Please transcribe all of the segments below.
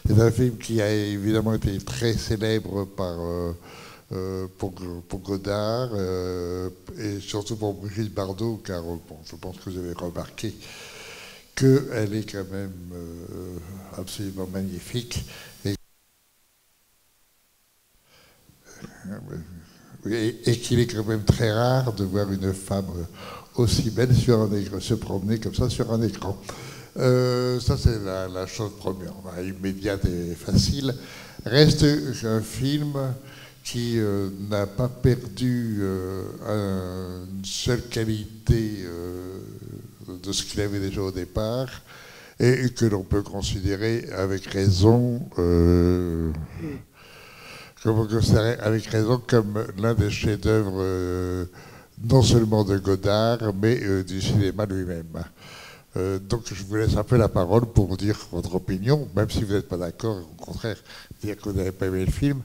C'est un film qui a évidemment été très célèbre pour Godard et surtout pour Brigitte Bardot, car bon, je pense que vous avez remarqué qu'elle est quand même absolument magnifique. Et qu'il est quand même très rare de voir une femme aussi belle se promener comme ça sur un écran. Ça, c'est la chose première, immédiate et facile. Reste un film qui n'a pas perdu une seule qualité de ce qu'il avait déjà au départ et que l'on peut considérer avec raison comme l'un des chefs-d'œuvre non seulement de Godard, mais du cinéma lui-même. Donc je vous laisse un peu la parole pour dire votre opinion, même si vous n'êtes pas d'accord, au contraire, dire que vous n'avez pas aimé le film.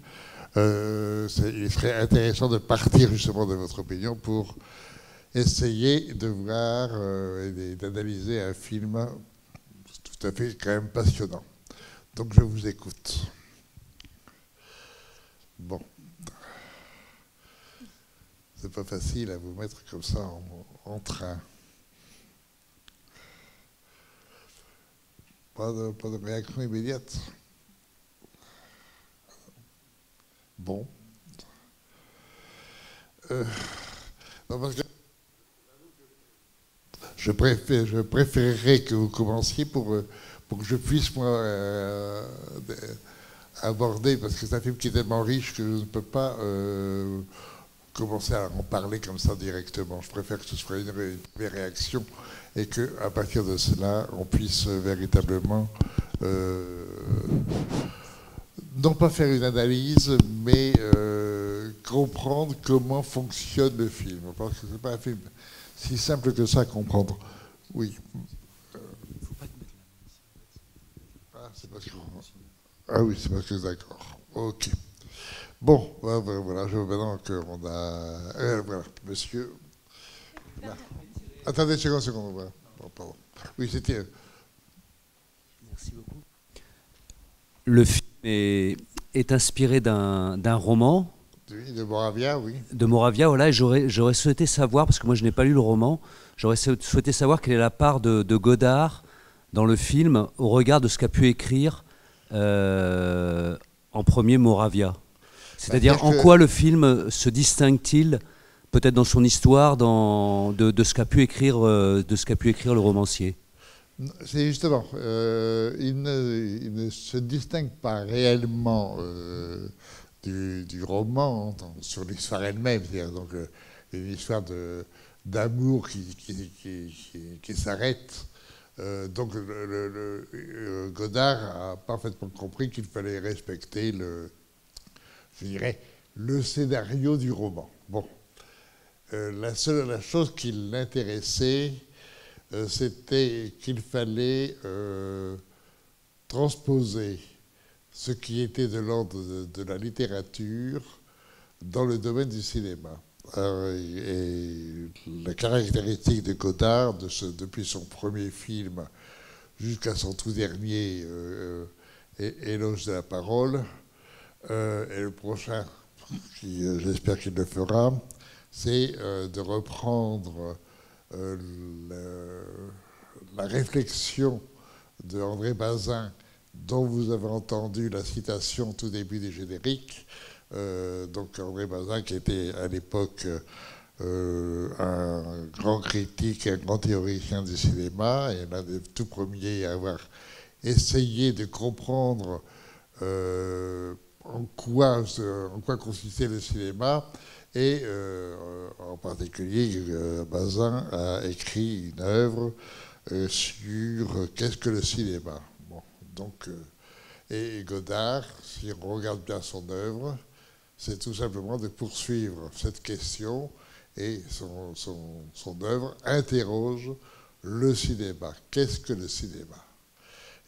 Il serait intéressant de partir justement de votre opinion pour essayer de voir et d'analyser un film tout à fait quand même passionnant. Donc je vous écoute. Bon. C'est pas facile à vous mettre comme ça en train. Pas de réaction immédiate. Bon. Non, parce que je préférerais que vous commenciez pour que je puisse, moi, aborder, parce que c'est un film qui est tellement riche que je ne peux pas commencer à en parler comme ça directement. Je préfère que ce soit une réaction et qu'à partir de cela, on puisse véritablement non pas faire une analyse, mais comprendre comment fonctionne le film. Parce que ce n'est pas un film si simple que ça à comprendre. Oui. Ah oui, c'est parce que d'accord. Ok. Bon, voilà, je veux maintenant qu'on a... voilà, monsieur... Là. Attendez une seconde. Voilà. Pardon. Oui, c'était... Merci beaucoup. Le film est inspiré d'un roman. Oui, de Moravia, oui. De Moravia, voilà, et j'aurais souhaité savoir, parce que moi je n'ai pas lu le roman, j'aurais souhaité savoir quelle est la part de Godard dans le film au regard de ce qu'a pu écrire en premier Moravia. C'est-à-dire en quoi le film se distingue-t-il, peut-être dans son histoire, de ce qu'a pu écrire le romancier? C'est justement, il ne se distingue pas réellement du roman sur l'histoire elle-même, c'est-à-dire donc une histoire d'amour qui s'arrête. Donc Godard a parfaitement compris qu'il fallait respecter je dirais, le scénario du roman. Bon, la chose qui l'intéressait, c'était qu'il fallait transposer ce qui était de l'ordre de la littérature dans le domaine du cinéma. Et la caractéristique de Godard, depuis son premier film jusqu'à son tout dernier Éloge de la parole, et le prochain, j'espère qu'il le fera, c'est de reprendre la réflexion de André Bazin, dont vous avez entendu la citation au tout début des génériques. Donc André Bazin, qui était à l'époque un grand critique, un grand théoricien du cinéma, et l'un des tout premiers à avoir essayé de comprendre en quoi consistait le cinéma. Et en particulier, Bazin a écrit une œuvre sur qu'est-ce que le cinéma. Bon, donc, et Godard, si on regarde bien son œuvre, c'est tout simplement de poursuivre cette question, et son œuvre interroge le cinéma. Qu'est-ce que le cinéma?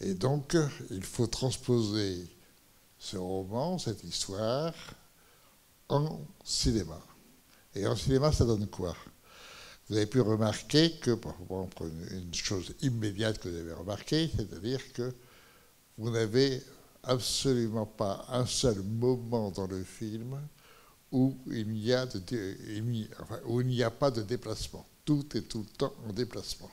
Et donc, il faut transposer ce roman, cette histoire, en cinéma. Et en cinéma, ça donne quoi? Vous avez pu remarquer que, bon, une chose immédiate que vous avez remarqué, c'est-à-dire que vous n'avez absolument pas un seul moment dans le film où il n'y a, où il n'y a pas de déplacement. Tout est tout le temps en déplacement,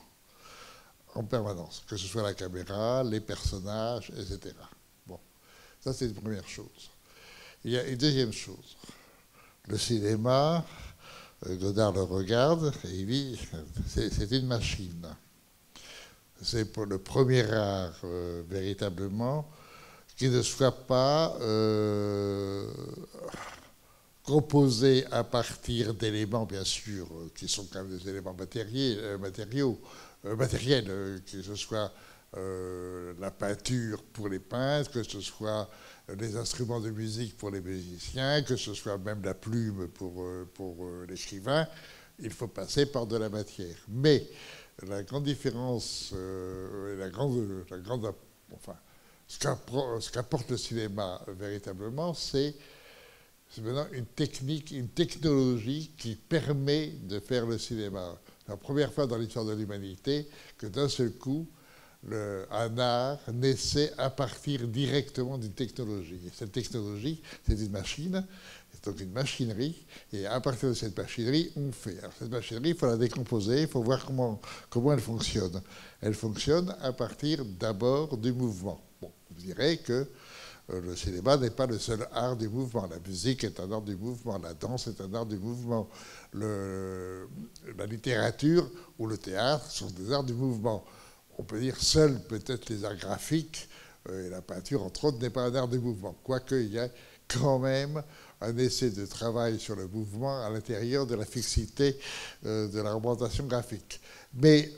en permanence, que ce soit la caméra, les personnages, etc. Bon, ça c'est une première chose. Il y a une deuxième chose. Le cinéma, Godard le regarde et il dit c'est une machine. C'est pour le premier art véritablement qui ne soit pas composé à partir d'éléments, bien sûr, qui sont quand même des éléments matériels, que ce soit la peinture pour les peintres, que ce soit les instruments de musique pour les musiciens, que ce soit même la plume pour l'écrivain. Il faut passer par de la matière. Mais la grande différence, enfin, ce qu'apporte le cinéma véritablement, c'est maintenant une technique, une technologie qui permet de faire le cinéma. C'est la première fois dans l'histoire de l'humanité que d'un seul coup, un art naissait à partir directement d'une technologie. Et cette technologie, c'est une machine, c'est donc une machinerie, et à partir de cette machinerie, on fait. Alors cette machinerie, il faut la décomposer, il faut voir comment elle fonctionne. Elle fonctionne à partir d'abord du mouvement. Bon, vous direz que le cinéma n'est pas le seul art du mouvement. La musique est un art du mouvement, la danse est un art du mouvement, la littérature ou le théâtre sont des arts du mouvement. On peut dire seuls peut-être les arts graphiques, et la peinture entre autres n'est pas un art du mouvement, quoique il y a quand même un essai de travail sur le mouvement à l'intérieur de la fixité de la représentation graphique. Mais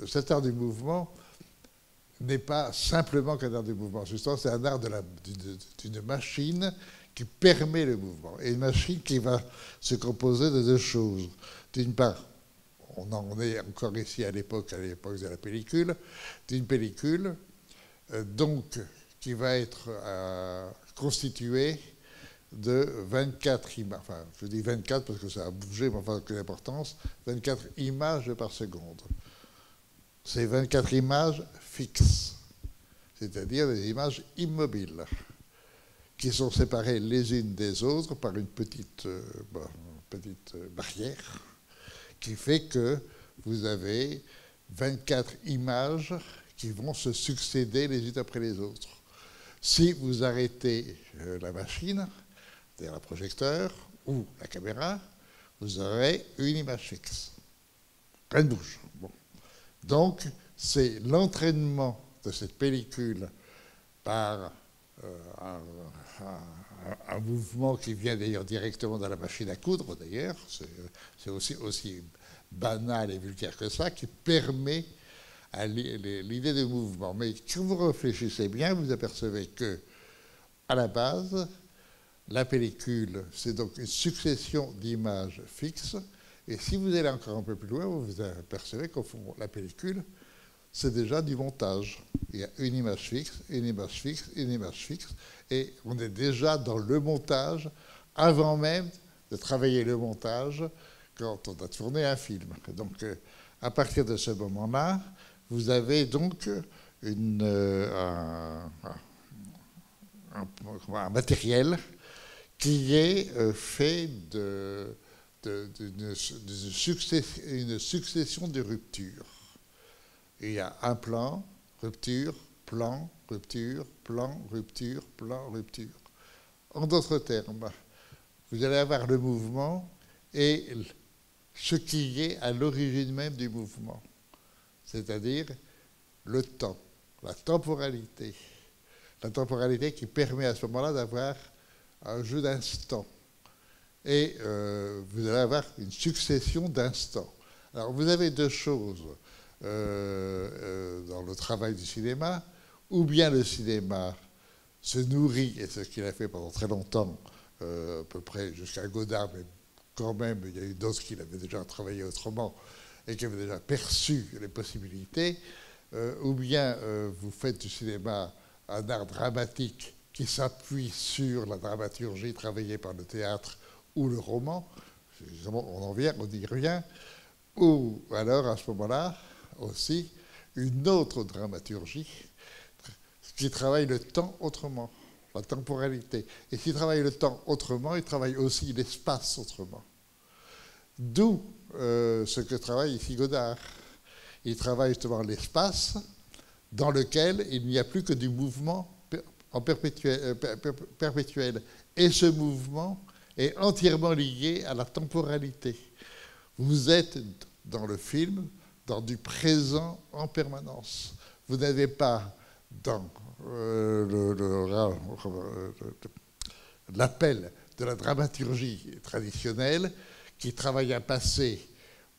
cet art du mouvement n'est pas simplement qu'un art du mouvement. Justement, c'est un art d'une machine qui permet le mouvement. Et une machine qui va se composer de deux choses. D'une part, on en est encore ici à l'époque de la pellicule, d'une pellicule donc qui va être constituée de 24 images, enfin je dis 24 parce que ça a bougé, mais enfin que l'importance, 24 images par seconde. C'est 24 images fixes, c'est-à-dire des images immobiles, qui sont séparées les unes des autres par une petite barrière, qui fait que vous avez 24 images qui vont se succéder les unes après les autres. Si vous arrêtez la machine, c'est-à-dire le projecteur ou la caméra, vous aurez une image fixe. Rien ne bouge. Bon. Donc, c'est l'entraînement de cette pellicule par un mouvement qui vient d'ailleurs directement dans la machine à coudre, d'ailleurs, c'est aussi banal et vulgaire que ça, qui permet à l'idée de mouvement. Mais si vous réfléchissez bien, vous apercevez que, à la base, la pellicule, c'est donc une succession d'images fixes, et si vous allez encore un peu plus loin, vous apercevez qu'au fond, la pellicule, c'est déjà du montage. Il y a une image fixe, une image fixe, une image fixe, et on est déjà dans le montage avant même de travailler le montage quand on a tourné un film. Donc, à partir de ce moment-là, vous avez donc un matériel qui est fait d'une succession de ruptures. Il y a un plan, rupture, plan, rupture, plan, rupture, plan, rupture. En d'autres termes, vous allez avoir le mouvement et ce qui est à l'origine même du mouvement, c'est-à-dire le temps, la temporalité. La temporalité qui permet à ce moment-là d'avoir un jeu d'instants. Et vous allez avoir une succession d'instants. Alors vous avez deux choses dans le travail du cinéma, ou bien le cinéma se nourrit, et c'est ce qu'il a fait pendant très longtemps, à peu près jusqu'à Godard, mais quand même, il y a eu d'autres qui avaient déjà travaillé autrement et qui avaient déjà perçu les possibilités, ou bien vous faites du cinéma un art dramatique qui s'appuie sur la dramaturgie travaillée par le théâtre ou le roman, on en vient, on dit rien, ou alors à ce moment-là aussi une autre dramaturgie, qui travaille le temps autrement, la temporalité. Et s'il travaille le temps autrement, il travaille aussi l'espace autrement. D'où ce que travaille ici Godard. Il travaille justement l'espace dans lequel il n'y a plus que du mouvement en perpétuel. Et ce mouvement est entièrement lié à la temporalité. Vous êtes dans le film, dans du présent en permanence. Vous n'avez pas dans l'appel de la dramaturgie traditionnelle qui travaille un passé.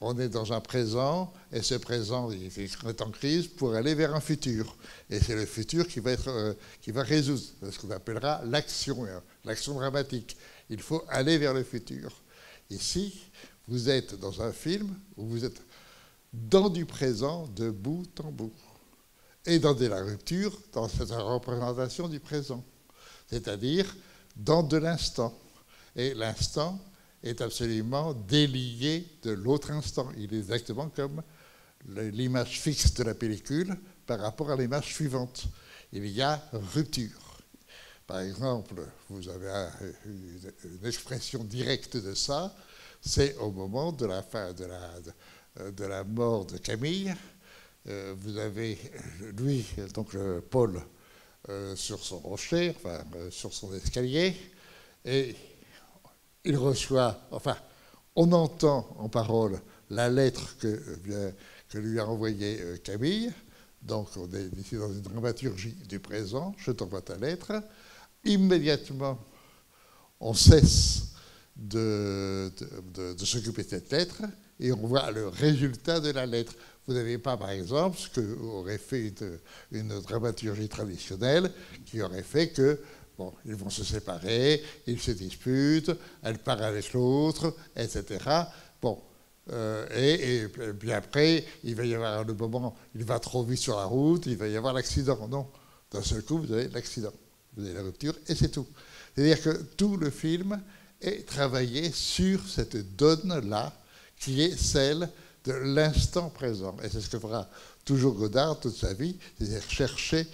On est dans un présent, et ce présent est en crise pour aller vers un futur. Et c'est le futur qui va résoudre ce qu'on appellera l'action dramatique. Il faut aller vers le futur. Ici, vous êtes dans un film où vous êtes dans du présent de bout en bout. Et dans de la rupture, dans cette représentation du présent. C'est-à-dire dans de l'instant. Et l'instant est absolument délié de l'autre instant. Il est exactement comme l'image fixe de la pellicule par rapport à l'image suivante. Il y a rupture. Par exemple, vous avez une expression directe de ça, c'est au moment de la fin de la mort de Camille. Vous avez lui, donc Paul, sur son rocher, enfin sur son escalier, et il reçoit, enfin, on entend en parole la lettre que lui a envoyée Camille. Donc on est ici dans une dramaturgie du présent. Je t'envoie ta lettre. Immédiatement, on cesse de s'occuper de cette lettre et on voit le résultat de la lettre. Vous n'avez pas, par exemple, ce qu'aurait fait une dramaturgie traditionnelle qui aurait fait que bon, ils vont se séparer, ils se disputent, elle part avec l'autre, etc. Bon, et puis après, il va y avoir le moment, il va trop vite sur la route, il va y avoir l'accident. Non, d'un seul coup, vous avez l'accident, vous avez la rupture, et c'est tout. C'est-à-dire que tout le film est travaillé sur cette donne-là, qui est celle de l'instant présent. Et c'est ce que fera toujours Godard toute sa vie, c'est-à-dire chercher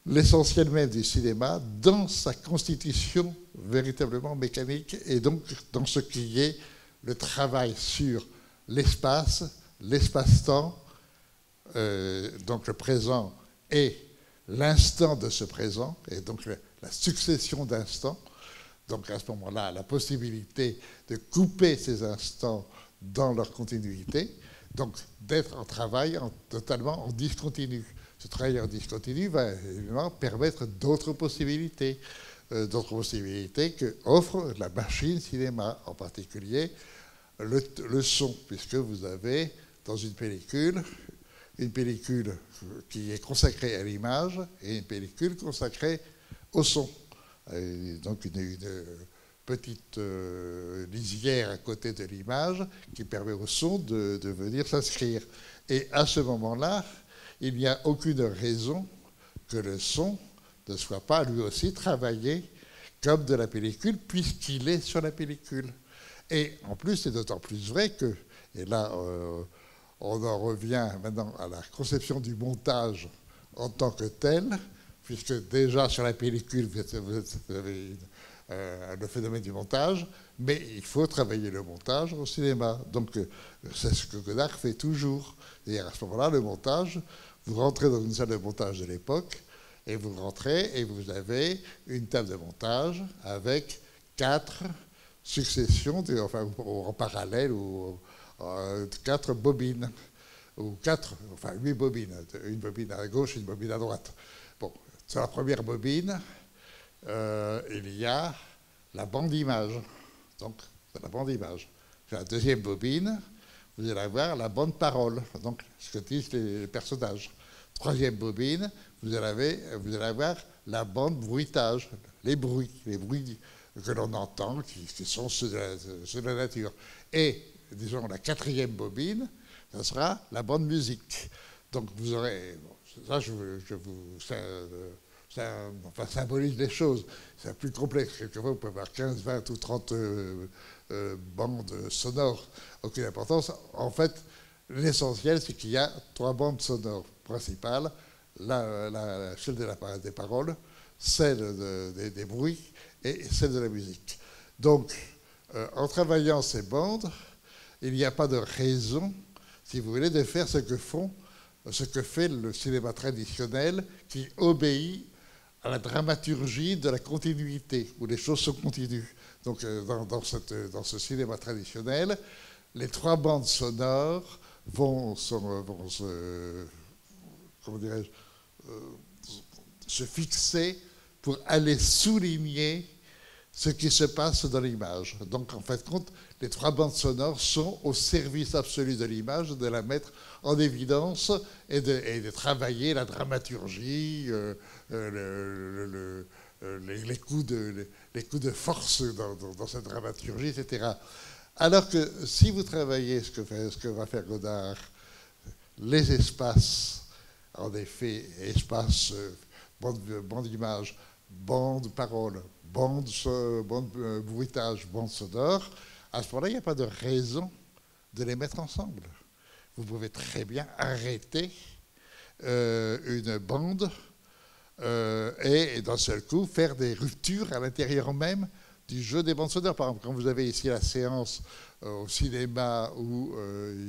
l'essentiel même du cinéma dans sa constitution véritablement mécanique et donc dans ce qui est le travail sur l'espace, l'espace-temps, donc le présent et l'instant de ce présent, et donc la succession d'instants. Donc à ce moment-là, la possibilité de couper ces instants dans leur continuité, donc d'être en travail totalement en discontinu. Ce travail en discontinu va évidemment permettre d'autres possibilités que offre la machine cinéma, en particulier le son, puisque vous avez dans une pellicule qui est consacrée à l'image et une pellicule consacrée au son. Et donc une petite lisière à côté de l'image qui permet au son de venir s'inscrire. Et à ce moment-là, il n'y a aucune raison que le son ne soit pas lui aussi travaillé comme de la pellicule, puisqu'il est sur la pellicule. Et en plus, c'est d'autant plus vrai que, et là on en revient maintenant à la conception du montage en tant que tel, puisque déjà sur la pellicule, vous avez le phénomène du montage, mais il faut travailler le montage au cinéma. Donc c'est ce que Godard fait toujours. Et à ce moment-là, le montage, vous rentrez dans une salle de montage de l'époque, et vous rentrez et vous avez une table de montage avec 4 successions, enfin en parallèle, ou 4 bobines, ou 8 bobines, une bobine à gauche, une bobine à droite. Bon, sur la première bobine, il y a la bande image. Donc, c'est la bande image. Sur la deuxième bobine, vous allez avoir la bande parole, donc ce que disent les personnages. Troisième bobine, vous allez avoir la bande bruitage, les bruits que l'on entend, qui sont ceux de la nature. Et, disons, la quatrième bobine, ça sera la bande musique. Donc vous aurez, ça ça symbolise les choses. C'est plus complexe. Quelquefois, vous pouvez avoir 15, 20 ou 30 bandes sonores. Aucune importance. En fait, l'essentiel, c'est qu'il y a 3 bandes sonores principales, celle des paroles, celle des bruits et celle de la musique. Donc, en travaillant ces bandes, il n'y a pas de raison, si vous voulez, de faire ce que fait le cinéma traditionnel qui obéit à la dramaturgie de la continuité, où les choses sont continues. Donc, dans ce cinéma traditionnel, les 3 bandes sonores vont se fixer pour aller souligner ce qui se passe dans l'image. Donc, en fait, les 3 bandes sonores sont au service absolu de l'image, de la mettre en évidence et de travailler la dramaturgie, les coups de force dans cette dramaturgie, etc. Alors que si vous travaillez ce que va faire Godard, les espaces, en effet, espaces, bande d'image, bande parole, bande bruitage, bande sonore, à ce moment-là, il n'y a pas de raison de les mettre ensemble. Vous pouvez très bien arrêter une bande et d'un seul coup faire des ruptures à l'intérieur même du jeu des bandes sonores. Par exemple, quand vous avez ici la séance au cinéma où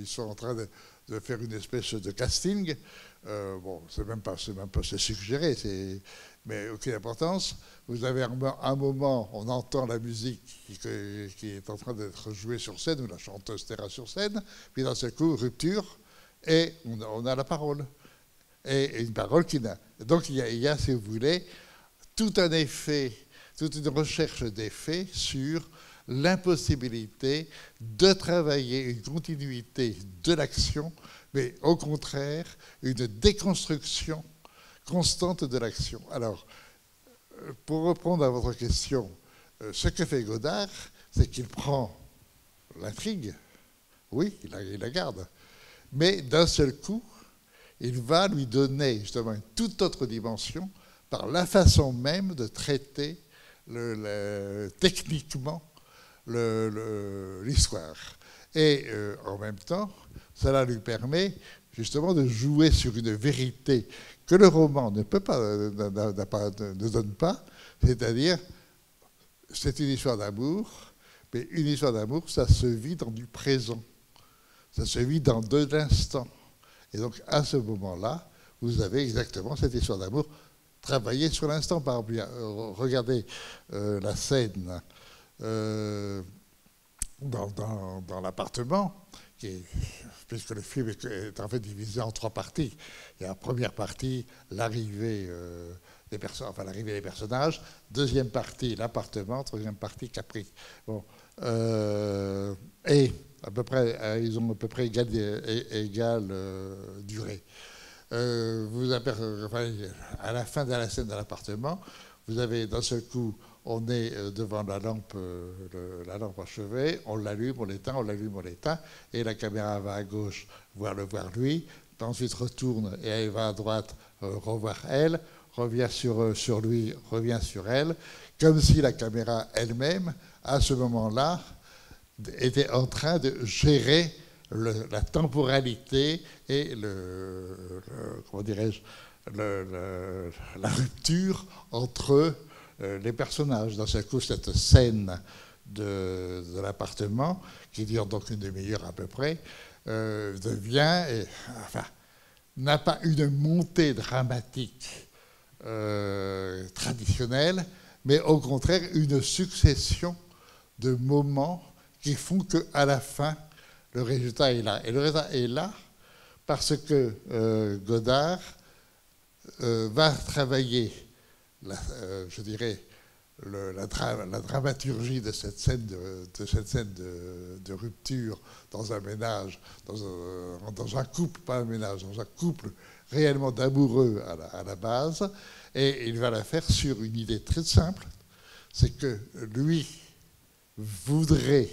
ils sont en train de faire une espèce de casting, bon, c'est même pas suggéré, mais aucune importance. Vous avez un moment, on entend la musique qui est en train d'être jouée sur scène, ou la chanteuse terra sur scène, puis d'un seul coup, rupture, et on a la parole. Et une parole qui n'a... Donc il y a, si vous voulez, tout un effet, toute une recherche d'effets sur l'impossibilité de travailler une continuité de l'action, mais au contraire, une déconstruction constante de l'action. Alors, pour répondre à votre question, ce que fait Godard, c'est qu'il prend l'intrigue, oui, il la garde, mais d'un seul coup, il va lui donner justement une toute autre dimension par la façon même de traiter techniquement l'histoire. Et en même temps, cela lui permet justement de jouer sur une vérité que le roman ne donne pas, c'est-à-dire, c'est une histoire d'amour, mais une histoire d'amour, ça se vit dans du présent, ça se vit dans de l'instant. Et donc, à ce moment-là, vous avez exactement cette histoire d'amour travaillée sur l'instant. Par exemple, regardez la scène dans l'appartement, puisque le film est en fait divisé en 3 parties. Il y a la première partie, l'arrivée des personnages, deuxième partie, l'appartement, troisième partie, Capri. Bon, et à peu près, ils ont à peu près égale durée. À la fin de la scène de l'appartement, vous avez d'un seul coup, on est devant la lampe à chevet, on l'allume, on l'éteint, on l'allume, on l'éteint, et la caméra va à gauche voir lui, ensuite retourne et elle va à droite revoir elle, revient sur lui, revient sur elle, comme si la caméra elle-même, à ce moment-là, était en train de gérer la temporalité et comment dirais-je, la rupture entre les personnages. Dans ce coup, cette scène de l'appartement, qui dure donc une demi-heure à peu près, n'a pas une montée dramatique traditionnelle, mais au contraire une succession de moments qui font qu'à la fin, le résultat est là. Et le résultat est là parce que Godard va travailler, je dirais, la dramaturgie de cette scène de rupture dans un ménage, dans un couple, pas un ménage, dans un couple réellement d'amoureux à la base, et il va la faire sur une idée très simple, c'est que lui voudrait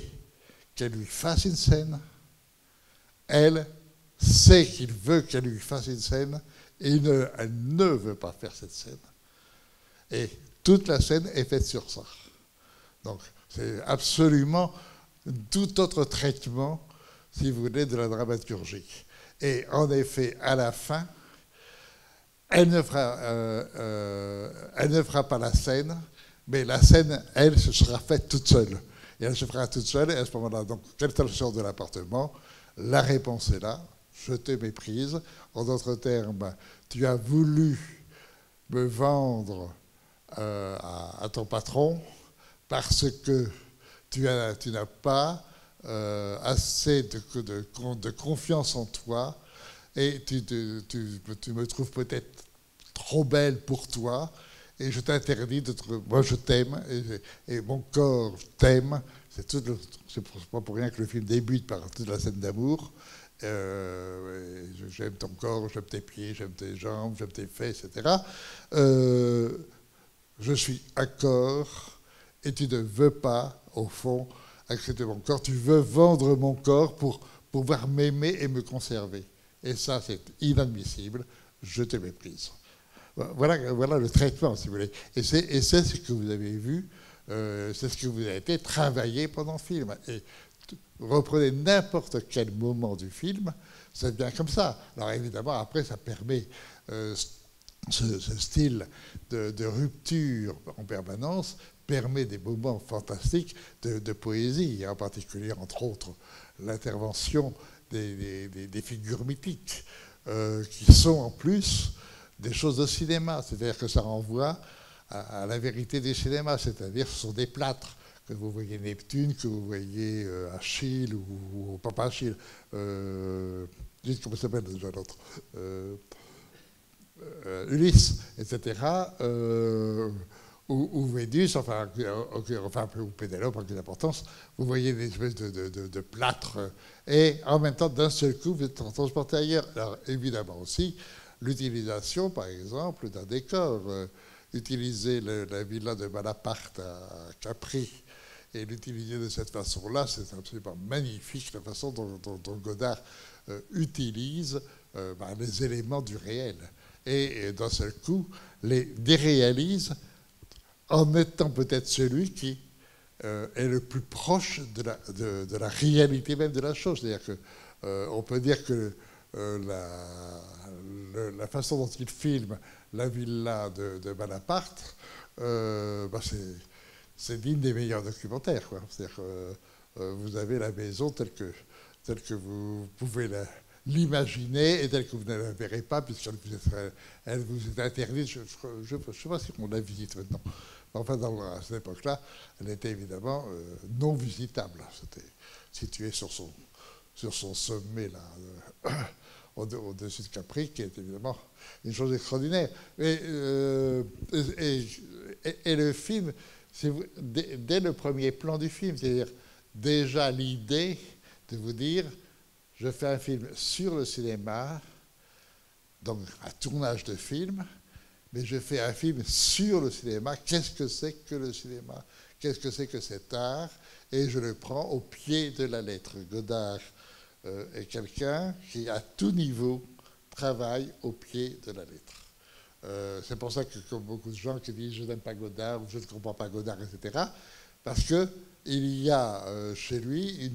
qu'elle lui fasse une scène, elle sait qu'il veut qu'elle lui fasse une scène, et elle ne veut pas faire cette scène. Et toute la scène est faite sur ça. Donc, c'est absolument tout autre traitement, si vous voulez, de la dramaturgie. Et en effet, à la fin, elle ne fera pas la scène, mais la scène, elle, se sera faite toute seule. Et elle se fera toute seule, et à ce moment-là, donc, quand elle sort de l'appartement, la réponse est là, je te méprise. En d'autres termes, tu as voulu me vendre à ton patron parce que tu n'as pas assez de confiance en toi et tu me trouves peut-être trop belle pour toi et je t'interdis de te... Moi, je t'aime et mon corps t'aime. C'est pas pour rien que le film débute par toute la scène d'amour. J'aime ton corps, j'aime tes pieds, j'aime tes jambes, j'aime tes fesses, etc. Je suis à corps et tu ne veux pas, au fond, accepter mon corps. Tu veux vendre mon corps pour pouvoir m'aimer et me conserver. Et ça, c'est inadmissible. Je te méprise. Voilà le traitement, si vous voulez. Et c'est ce que vous avez vu, c'est ce que vous avez été travaillé pendant le film. Et reprenez n'importe quel moment du film, ça devient comme ça. Alors évidemment, après, ça permet ce style de rupture en permanence, permet des moments fantastiques de poésie, en particulier, entre autres, l'intervention des figures mythiques, qui sont en plus des choses de cinéma, c'est-à-dire que ça renvoie à la vérité des cinémas, c'est-à-dire ce sont des plâtres, que vous voyez Neptune, que vous voyez Achille, ou pas Achille, dites comment ça s'appelle déjà l'autre, Ulysse, etc., ou Vénus, enfin, ou Pénélope, en quelque importance, vous voyez des espèces de plâtres, et en même temps, d'un seul coup, vous êtes transporté ailleurs. Alors, évidemment aussi, l'utilisation, par exemple, d'un décor. Utiliser la villa de Malaparte à Capri et l'utiliser de cette façon-là, c'est absolument magnifique, la façon dont Godard utilise les éléments du réel. Et d'un seul coup, les déréalise en étant peut-être celui qui est le plus proche de la réalité même de la chose. C'est-à-dire qu'on peut dire que la façon dont il filme la villa de Malaparte, c'est digne des meilleurs documentaires, quoi. C'est-à-dire que vous avez la maison telle que vous pouvez l'imaginer et telle que vous ne la verrez pas, puisqu'elle vous est interdite. Je ne sais pas si on la visite maintenant. Mais enfin, à cette époque-là, elle était évidemment non visitable. C'était situé sur son sommet, là, au-dessus de Capri, qui est évidemment une chose extraordinaire. Et le film, dès le premier plan du film, c'est-à-dire déjà l'idée de vous dire, je fais un film sur le cinéma, donc un tournage de film, mais je fais un film sur le cinéma. Qu'est-ce que c'est que le cinéma? Qu'est-ce que c'est que cet art? Et je le prends au pied de la lettre. Godard est quelqu'un qui, à tout niveau, travaille au pied de la lettre. C'est pour ça que, comme beaucoup de gens qui disent « je n'aime pas Godard » ou « je ne comprends pas Godard », etc., parce qu'il y a chez lui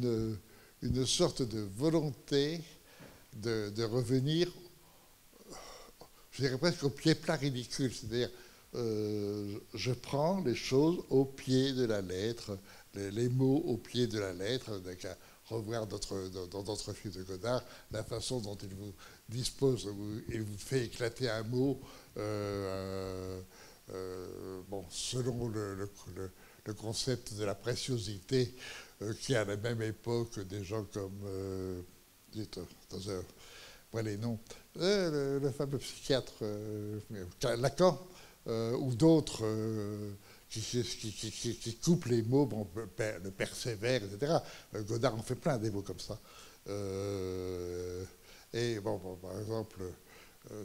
une sorte de volonté de revenir, je dirais presque au pied plat ridicule, c'est-à-dire je prends les choses au pied de la lettre, les mots au pied de la lettre, donc à revoir dans d'autres films de Godard, la façon dont il vous dispose, il vous fait éclater un mot, selon le concept de la préciosité, qui à la même époque, des gens comme, les noms, le fameux psychiatre Lacan, ou d'autres qui coupent les mots, le persévère, etc. Godard en fait plein des mots comme ça. Par exemple,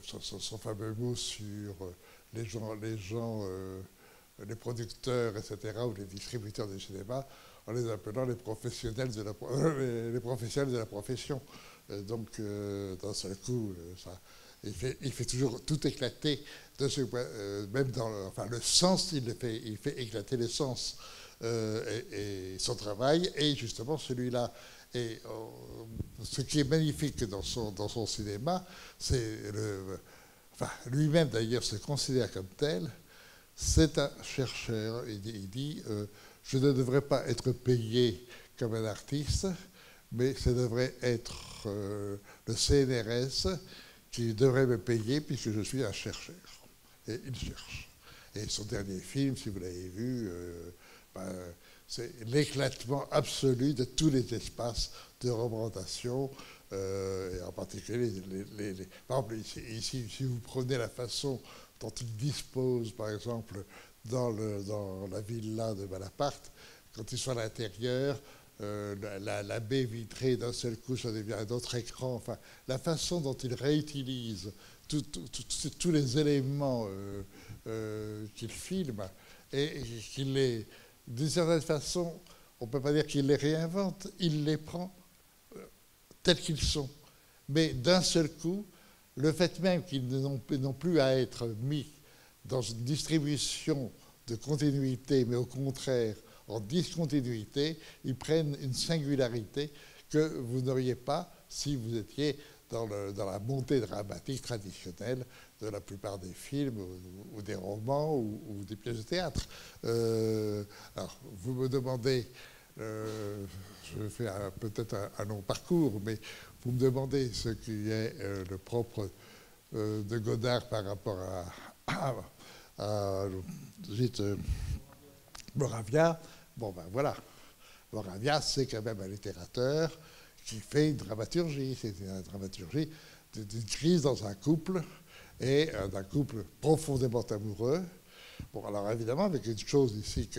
son fameux mot sur les producteurs, etc., ou les distributeurs du cinéma, en les appelant les professionnels de la profession. Donc, d'un seul coup, il fait toujours tout éclater, même dans le sens, il fait éclater les sens. Et son travail est justement celui-là. Et ce qui est magnifique dans son cinéma, c'est enfin lui-même d'ailleurs se considère comme tel, c'est un chercheur. Il dit je ne devrais pas être payé comme un artiste, mais ça devrait être le CNRS qui devrait me payer puisque je suis un chercheur. Et il cherche. Et son dernier film, si vous l'avez vu, c'est l'éclatement absolu de tous les espaces de représentation, et en particulier, par exemple, ici, si vous prenez la façon dont il dispose, par exemple, dans la villa de Malaparte, quand ils sont à l'intérieur, la baie vitrée, d'un seul coup, ça devient un autre écran. Enfin, la façon dont il réutilise tous les éléments qu'il filme et qu'il les, d'une certaine façon, on ne peut pas dire qu'il les réinvente, il les prend tels qu'ils sont. Mais d'un seul coup, le fait même qu'ils n'ont plus à être mis dans une distribution de continuité, mais au contraire en discontinuité, ils prennent une singularité que vous n'auriez pas si vous étiez dans la montée dramatique traditionnelle de la plupart des films ou des romans ou des pièces de théâtre. Alors, vous me demandez, je fais peut-être un long parcours, mais vous me demandez ce qui est le propre de Godard par rapport à Moravia. Bon, ben voilà. Moravia, c'est quand même un littérateur qui fait une dramaturgie. C'est une dramaturgie d'une crise dans un couple, et d'un couple profondément amoureux. Bon, alors évidemment, avec une chose ici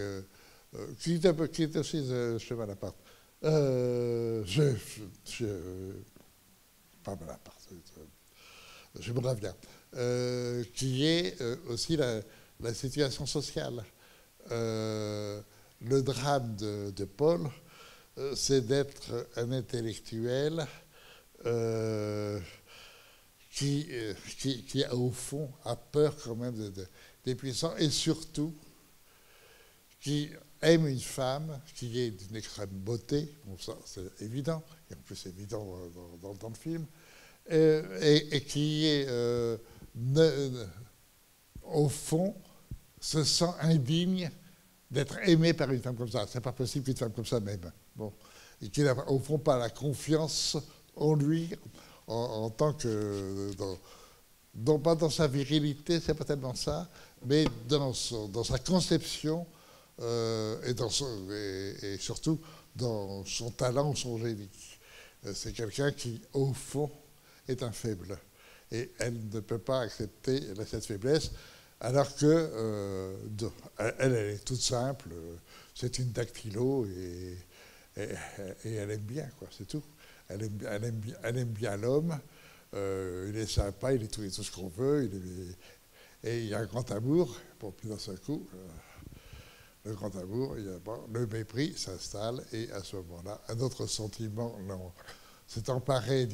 qui est aussi chez Malaparte. Pas Malaparte, chez Moravia. Qui est aussi la situation sociale. Le drame de Paul, c'est d'être un intellectuel qui, au fond, a peur quand même des puissants, et surtout qui aime une femme qui est d'une extrême beauté. Bon, ça c'est évident, et en plus c'est évident dans le film, et qui est, au fond, se sent indigne d'être aimé par une femme comme ça. C'est pas possible qu'une femme comme ça m'aime. Bon. Et qu'il n'a au fond pas la confiance en lui en tant que... pas dans sa virilité, c'est pas tellement ça, mais dans sa conception et surtout dans son talent ou son génie. C'est quelqu'un qui, au fond, est un faible. Et elle ne peut pas accepter cette faiblesse. Alors que elle est toute simple, c'est une dactylo et elle aime bien, quoi, c'est tout. Elle aime bien l'homme, il est sympa, il est tout ce qu'on veut, et il y a un grand amour. Bon, puis d'un seul coup, le grand amour, le mépris s'installe, et à ce moment-là, un autre sentiment s'est emparé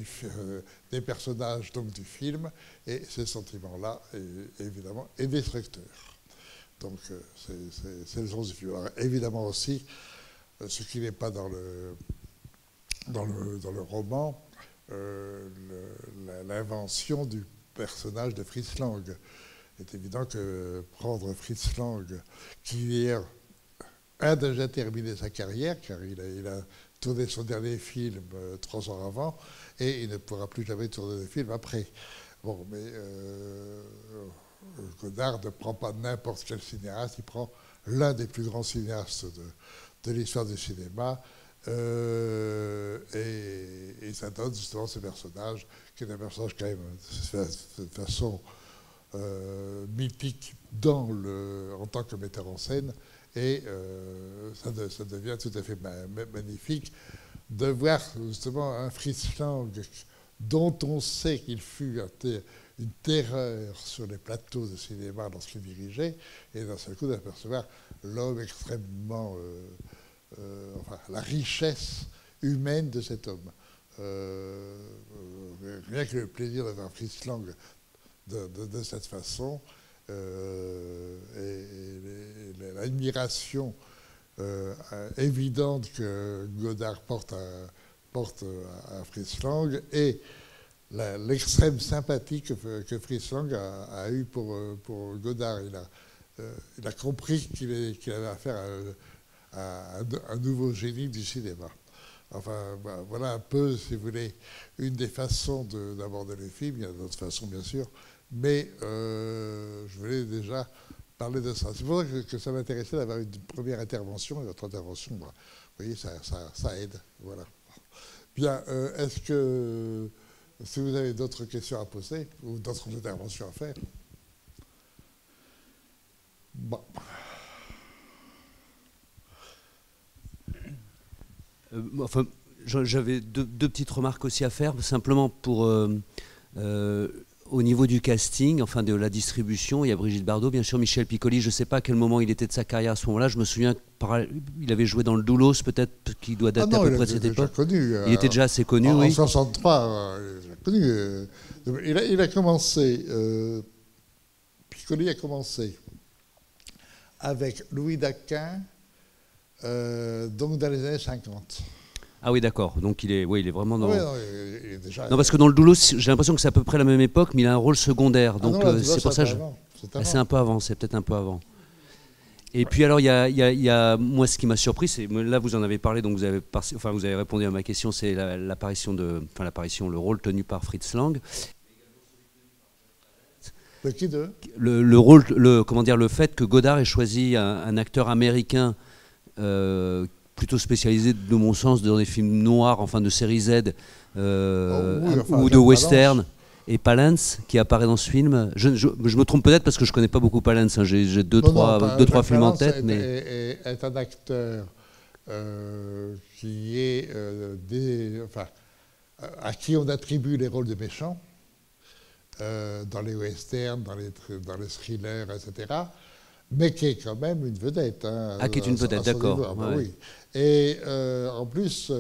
des personnages donc du film, et ce sentiment-là, évidemment, est destructeur. Donc, c'est le sens du film. Alors, évidemment aussi, ce qui n'est pas dans le roman, l'invention du personnage de Fritz Lang. Il est évident que prendre Fritz Lang, qui a déjà terminé sa carrière, car il a tourné son dernier film 3 ans avant, et il ne pourra plus jamais tourner de film après. Bon, mais Godard ne prend pas n'importe quel cinéaste, il prend l'un des plus grands cinéastes de l'histoire du cinéma, et ça donne justement ce personnage, qui est un personnage quand même de façon mythique en tant que metteur en scène. Et ça devient tout à fait magnifique de voir justement un Fritz Lang dont on sait qu'il fut une terreur sur les plateaux de cinéma lorsqu'il dirigeait, et d'un seul coup d'apercevoir l'homme extrêmement... enfin, la richesse humaine de cet homme. Rien que le plaisir de voir Fritz Lang de cette façon, et l'admiration évidente que Godard porte à Fritz Lang, et l'extrême sympathie que Fritz Lang a eue pour Godard. Il a compris qu'il avait affaire à un nouveau génie du cinéma. Enfin, voilà un peu, si vous voulez, une des façons d'aborder le film. Il y a d'autres façons, bien sûr, mais je voulais déjà parler de ça. C'est pour ça que ça m'intéressait d'avoir une première intervention, et votre intervention, vous voyez, ça aide. Voilà. Bien, est-ce que, si vous avez d'autres questions à poser, ou d'autres interventions à faire? Bon. Enfin, j'avais deux petites remarques aussi à faire, simplement pour au niveau du casting, enfin de la distribution. Il y a Brigitte Bardot, bien sûr, Michel Piccoli. Je ne sais pas à quel moment il était de sa carrière à ce moment-là. Je me souviens qu'il avait joué dans le Doulos, peut-être, qui doit dater à peu près de cette époque. Connu, il était déjà assez connu, oui. En 1963, connu. Il a commencé. Piccoli a commencé avec Louis Daquin, donc dans les années 50. Ah oui, d'accord. Donc il est vraiment dans... Oui, non, il est déjà... non, parce que dans le Doulos, j'ai l'impression que c'est à peu près la même époque, mais il a un rôle secondaire. Donc c'est pour ça que c'est un peu avant, c'est peut-être un peu avant. Et puis alors, il y a moi, ce qui m'a surpris, c'est là vous en avez parlé, donc vous avez répondu à ma question, c'est le rôle tenu par Fritz Lang. De qui de le rôle, le fait que Godard ait choisi un acteur américain plutôt spécialisé, de mon sens, dans des films noirs, enfin de série Z, ou de western, et Palance, qui apparaît dans ce film. Je me trompe peut-être parce que je ne connais pas beaucoup Palance, hein. J'ai deux, trois films en tête. Est un acteur qui est à qui on attribue les rôles de méchants, dans les westerns, dans les thrillers, etc., mais qui est quand même une vedette. Hein, qui est une vedette, d'accord. Ouais. Oui. Et en plus,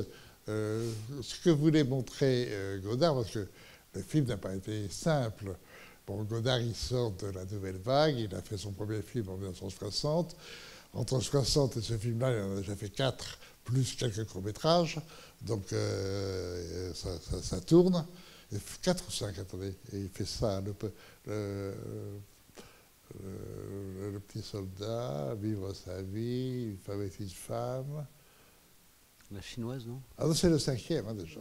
ce que voulait montrer Godard, parce que le film n'a pas été simple. Bon, Godard, il sort de la Nouvelle Vague, il a fait son premier film en 1960. Entre 60 et ce film-là, il en a déjà fait 4, plus quelques courts-métrages. Donc, ça tourne. 4 ou 5, attendez. Et il fait ça, le petit soldat, vivre sa vie, une femme est une femme. La chinoise, non? Ah non, c'est le 5e, hein, déjà.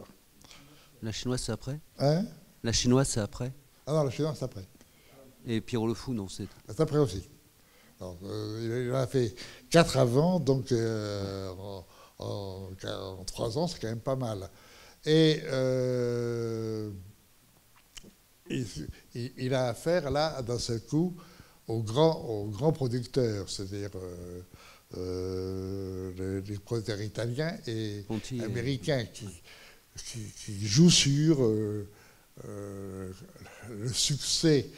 La chinoise, c'est après? Hein? La chinoise, c'est après? Ah non, la chinoise, c'est après. Et Pierrot le Fou, non? C'est après aussi. Donc, il en a fait 4 avant, donc en 3 ans, c'est quand même pas mal. Et il a affaire, là, d'un seul coup, aux grands producteurs, c'est-à-dire les producteurs italiens et Ponty, américains qui jouent sur le succès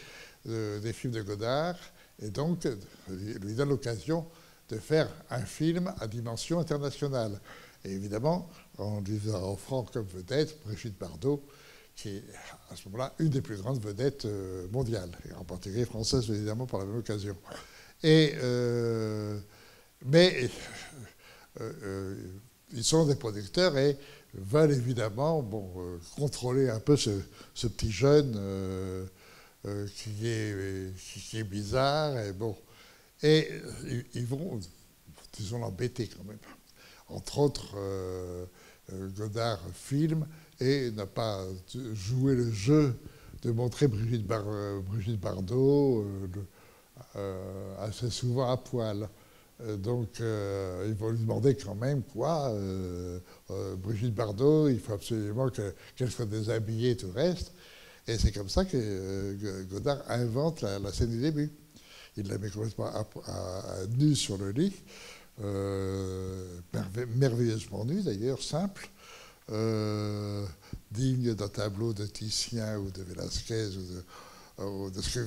des films de Godard, et donc lui donne l'occasion de faire un film à dimension internationale. Et évidemment, en lui offrant comme vedette Brigitte Bardot, qui est à ce moment-là une des plus grandes vedettes mondiales, et en particulier française, évidemment, par la même occasion. Mais ils sont des producteurs et veulent évidemment contrôler un peu ce petit jeune qui est bizarre. Et ils vont, disons, l'embêter quand même. Entre autres, Godard filme et n'a pas joué le jeu de montrer Brigitte Bardot assez souvent à poil. Donc, ils vont lui demander quand même quoi. Brigitte Bardot, il faut absolument qu'elle soit déshabillée et tout le reste. Et c'est comme ça que Godard invente la scène du début. Il la met complètement à nu sur le lit, merveilleusement nu d'ailleurs, simple. Digne d'un tableau de Titien ou de Velázquez ou de ce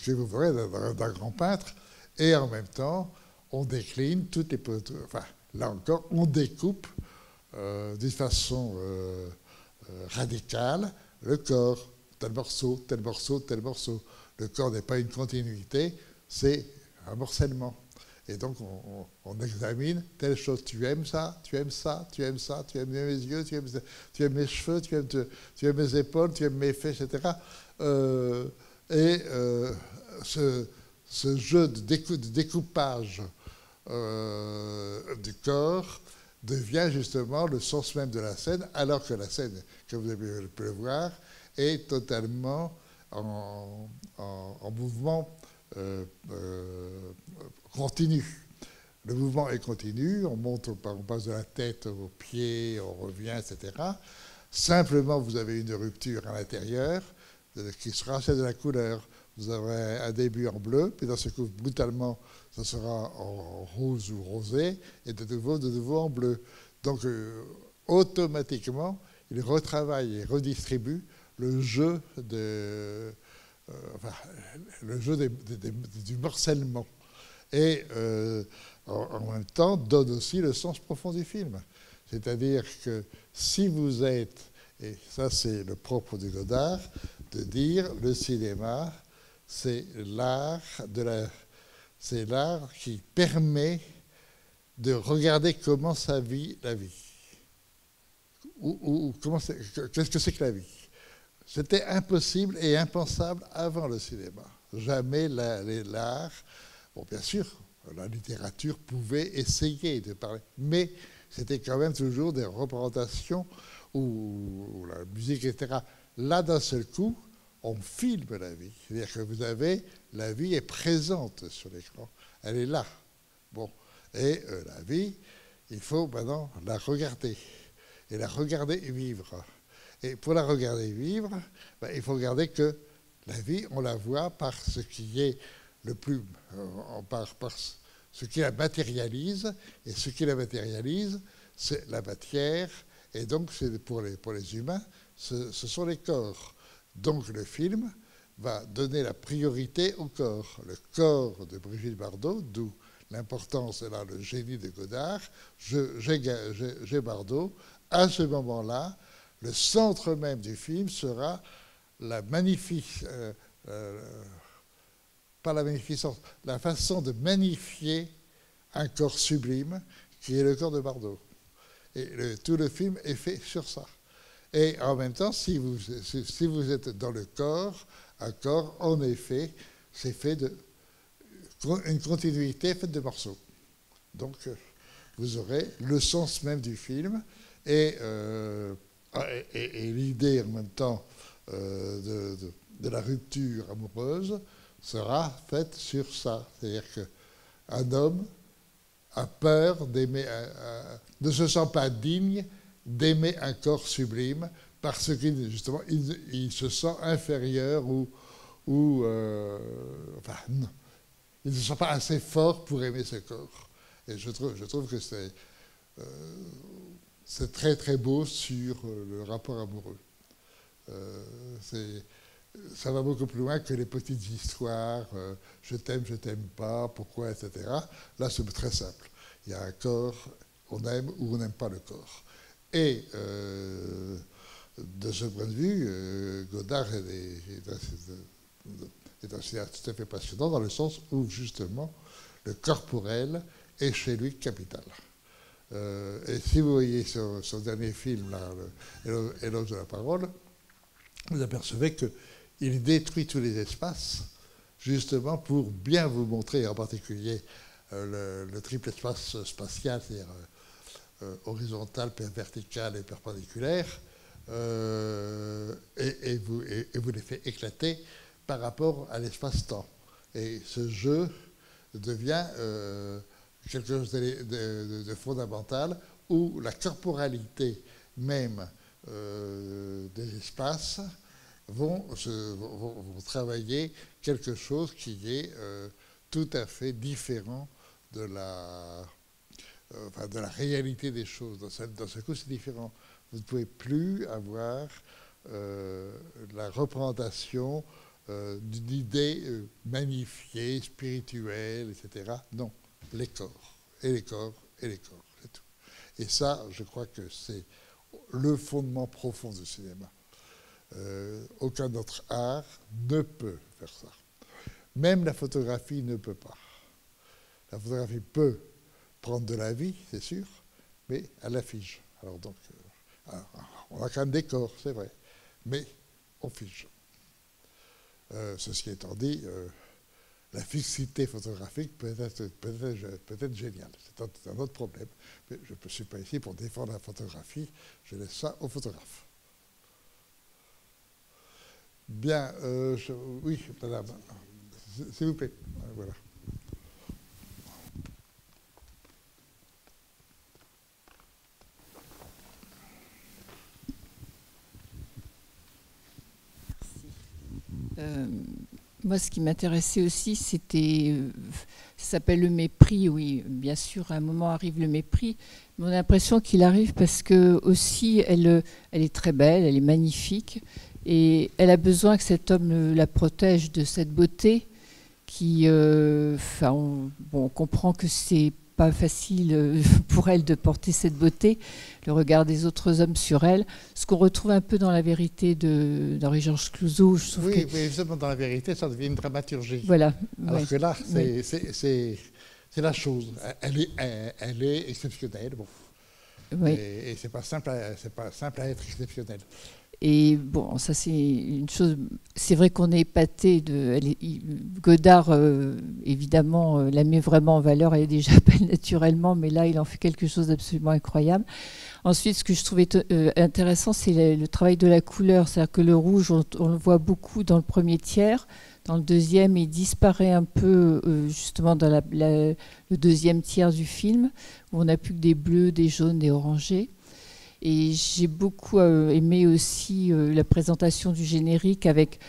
que vous verrez d'un grand peintre, et en même temps on décline toutes les... Enfin, là encore, on découpe d'une façon radicale le corps, tel morceau, tel morceau, tel morceau. Le corps n'est pas une continuité, c'est un morcellement. Et donc, on examine telle chose. Tu aimes ça, tu aimes ça, tu aimes ça, tu aimes mes yeux, tu aimes mes cheveux, tu aimes mes épaules, tu aimes mes fesses, etc. Ce jeu de découpage du corps devient justement le sens même de la scène, alors que la scène, comme vous avez pu le voir, est totalement en mouvement continu. Le mouvement est continu, on passe de la tête aux pieds, on revient, etc. Simplement, vous avez une rupture à l'intérieur qui sera celle de la couleur. Vous aurez un début en bleu, puis d'un seul coup, brutalement, ça sera en rose ou rosé, et de nouveau en bleu. Donc, automatiquement, il retravaille et redistribue le jeu, du morcellement. Et en même temps, donne aussi le sens profond du film. C'est-à-dire que si vous êtes, et ça c'est le propre de Godard, de dire le cinéma, c'est l'art qui permet de regarder comment ça vit la vie. Qu'est-ce que c'est que la vie? C'était impossible et impensable avant le cinéma. Jamais l'art, bon bien sûr, la littérature pouvait essayer de parler, mais c'était quand même toujours des représentations ou la musique, etc. Là, d'un seul coup, on filme la vie. C'est-à-dire que la vie est présente sur l'écran. Elle est là. Bon. Et la vie, il faut maintenant la regarder. Et la regarder vivre. Et pour la regarder vivre, il faut regarder que la vie, on la voit par ce qui est le plus... par ce qui la matérialise. Et ce qui la matérialise, c'est la matière. Et donc, pour les humains, ce sont les corps. Donc le film va donner la priorité au corps. Le corps de Brigitte Bardot, d'où l'importance, et là le génie de Godard, j'ai Bardot. À ce moment-là, le centre même du film sera la pas la magnificence, la façon de magnifier un corps sublime qui est le corps de Bardot. Et tout le film est fait sur ça. Et en même temps, si vous êtes dans le corps, un corps, en effet, c'est fait une continuité faite de morceaux. Donc, vous aurez le sens même du film et l'idée en même temps de la rupture amoureuse sera faite sur ça. C'est-à-dire qu'un homme a peur d'aimer, ne se sent pas digne d'aimer un corps sublime parce qu'il justement il se sent inférieur enfin non, il ne se sent pas assez fort pour aimer ce corps. Et je trouve que c'est très très beau sur le rapport amoureux. Ça va beaucoup plus loin que les petites histoires, je t'aime pas, pourquoi, etc. Là, c'est très simple. Il y a un corps, on aime ou on n'aime pas le corps. Et de ce point de vue, Godard est un cinéaste tout à fait passionnant dans le sens où, justement, le corporel est chez lui capital. Et si vous voyez son dernier film, là, Éloge de la parole, vous apercevez qu'il détruit tous les espaces, justement pour bien vous montrer, en particulier, le triple espace spatial, c'est-à-dire horizontal, vertical et perpendiculaire, et vous les fait éclater par rapport à l'espace-temps. Et ce jeu devient quelque chose de fondamental où la corporalité même des espaces vont travailler quelque chose qui est tout à fait différent de la réalité des choses. Dans ce coup, c'est différent. Vous ne pouvez plus avoir la représentation d'une idée magnifiée, spirituelle, etc. Non, les corps, et les corps, et les corps, c'est tout. Et ça, je crois que c'est le fondement profond du cinéma. Aucun autre art ne peut faire ça. Même la photographie ne peut pas. La photographie peut prendre de la vie, c'est sûr, mais elle la fige. Alors donc, on a quand même des corps, c'est vrai, mais on fige. Ceci étant dit, la fixité photographique peut être géniale. C'est un autre problème. Mais je ne suis pas ici pour défendre la photographie. Je laisse ça aux photographes. Bien, oui, madame, s'il vous plaît. Voilà. Moi, ce qui m'intéressait aussi, c'était, ça s'appelle le mépris, oui, bien sûr, à un moment arrive le mépris, mais on a l'impression qu'il arrive parce que aussi, elle est très belle, elle est magnifique, et elle a besoin que cet homme la protège de cette beauté qui, on comprend que c'est pas facile pour elle de porter cette beauté, le regard des autres hommes sur elle, ce qu'on retrouve un peu dans La vérité d'Henri-Georges Clouzot. Oui, mais justement dans La vérité, ça devient une dramaturgie. Voilà. Alors que là, c'est la chose. Elle est exceptionnelle. Bon. Oui. Et c'est pas simple à être exceptionnel. Et bon, ça c'est une chose. C'est vrai qu'on est épaté de Godard. Évidemment, la met vraiment en valeur. Elle est déjà belle naturellement, mais là, il en fait quelque chose d'absolument incroyable. Ensuite, ce que je trouvais intéressant, c'est le travail de la couleur. C'est-à-dire que le rouge, on le voit beaucoup dans le premier tiers. Dans le deuxième, il disparaît un peu justement dans le deuxième tiers du film, où on n'a plus que des bleus, des jaunes, des orangés. Et j'ai beaucoup aimé aussi la présentation du générique avec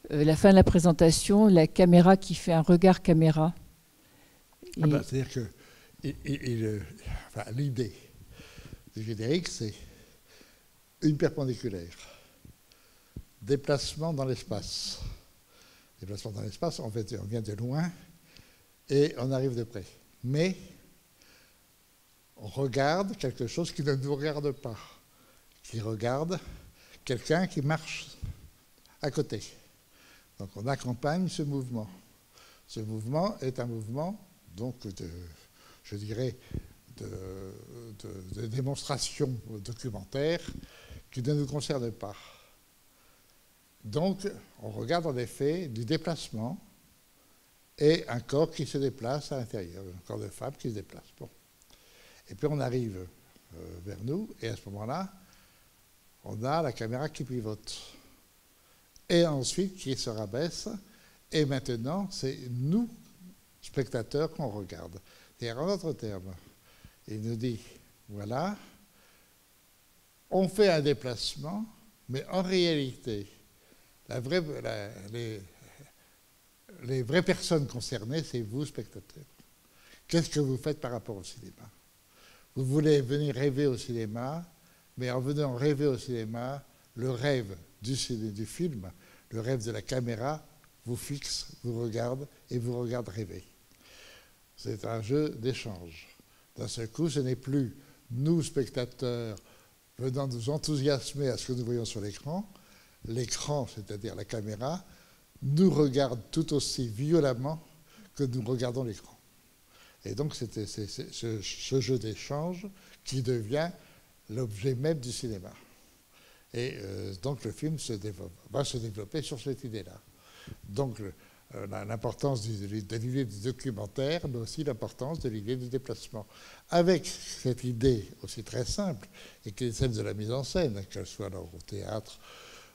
la fin de la présentation, la caméra qui fait un regard caméra. C'est-à-dire que l'idée du générique, c'est une perpendiculaire, déplacement dans l'espace. Déplacement dans l'espace, en fait, on vient de loin et on arrive de près. Mais on regarde quelque chose qui ne nous regarde pas, qui regarde quelqu'un qui marche à côté. Donc on accompagne ce mouvement. Ce mouvement est un mouvement, donc, je dirais, de démonstration documentaire qui ne nous concerne pas. Donc on regarde en effet du déplacement et un corps qui se déplace à l'intérieur, un corps de femme qui se déplace. Bon. Et puis on arrive vers nous, et à ce moment-là, on a la caméra qui pivote. Et ensuite qui se rabaisse, et maintenant, c'est nous, spectateurs, qu'on regarde. C'est-à-dire, en d'autres termes, il nous dit, voilà, on fait un déplacement, mais en réalité, les vraies personnes concernées, c'est vous, spectateurs. Qu'est-ce que vous faites par rapport au cinéma ? Vous voulez venir rêver au cinéma, mais en venant rêver au cinéma, le rêve du film, le rêve de la caméra, vous fixe, vous regarde et vous regarde rêver. C'est un jeu d'échange. D'un seul coup, ce n'est plus nous, spectateurs, venant nous enthousiasmer à ce que nous voyons sur l'écran. L'écran, c'est-à-dire la caméra, nous regarde tout aussi violemment que nous regardons l'écran. Et donc, c'était ce jeu d'échange qui devient l'objet même du cinéma. Et donc, le film va se développer sur cette idée-là. Donc, l'importance de l'idée du documentaire, mais aussi l'importance de l'idée du déplacement. Avec cette idée aussi très simple, et qui est celle de la mise en scène, qu'elle soit alors au théâtre